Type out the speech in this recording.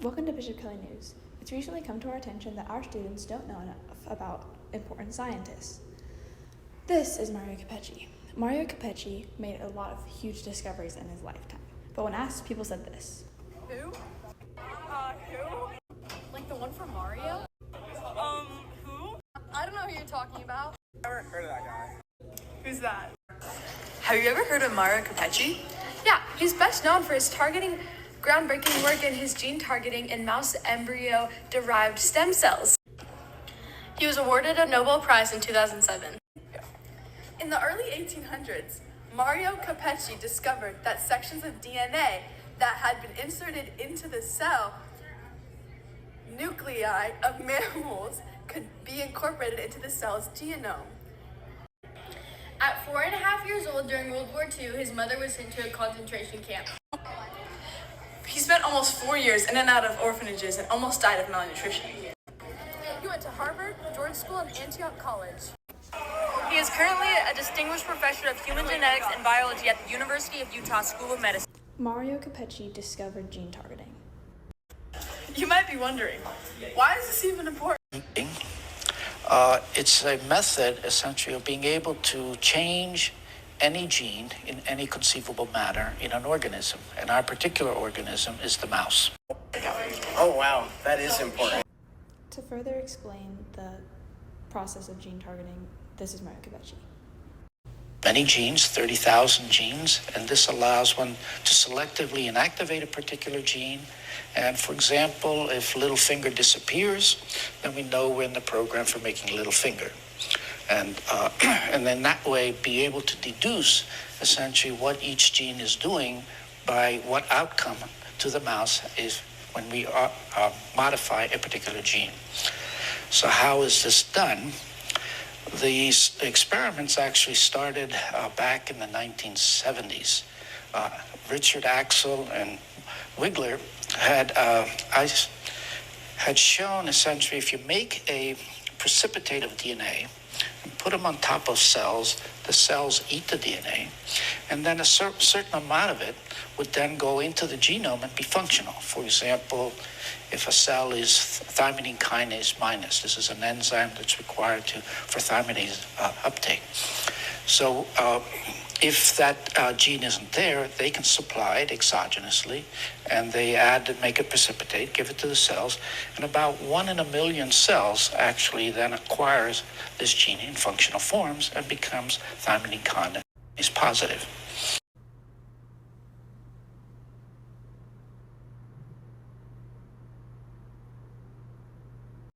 Welcome to Bishop Kelly News. It's recently come to our attention that our students don't know enough about important scientists. This is Mario Capecchi. Mario Capecchi made a lot of huge discoveries in his lifetime, but when asked, people said this. Who? Who? Like the one from Mario? Who? I don't know who you're talking about. Never heard of that guy. Who's that? Have you ever heard of Mario Capecchi? Yeah, he's best known for his groundbreaking work in his gene targeting in mouse embryo-derived stem cells. He was awarded a Nobel Prize in 2007. In the early 1800s, Mario Capecchi discovered that sections of DNA that had been inserted into the cell nuclei of mammals could be incorporated into the cell's genome. At 4.5 years old during World War II, his mother was sent to a concentration camp. He spent almost 4 years in and out of orphanages and almost died of malnutrition. He went to Harvard, George School, and Antioch College. He is currently a distinguished professor of human genetics and biology at the University of Utah School of Medicine. Mario Capecchi discovered gene targeting. You might be wondering, why is this even important? It's a method, essentially, of being able to change any gene in any conceivable manner in an organism. And our particular organism is the mouse. Oh, wow. That is important. To further explain the process of gene targeting, this is Mario Capecchi. Many genes, 30,000 genes, and this allows one to selectively inactivate a particular gene. And for example, if little finger disappears, then we know we're in the program for making little finger. And then that way be able to deduce essentially what each gene is doing by what outcome to the mouse is when we modify a particular gene. So how is this done? These experiments actually started back in the 1970s. Richard Axel and Wigler had shown essentially if you make a precipitate of DNA and put them on top of cells, the cells eat the DNA, and then a certain amount of it would then go into the genome and be functional. For example, if a cell is thymidine kinase minus, this is an enzyme that's required for thymidine uptake. So if that gene isn't there, they can supply it exogenously, and they add and make it precipitate, give it to the cells, and about 1 in a million cells actually then acquires this gene in functional forms and becomes thymidine kinase positive.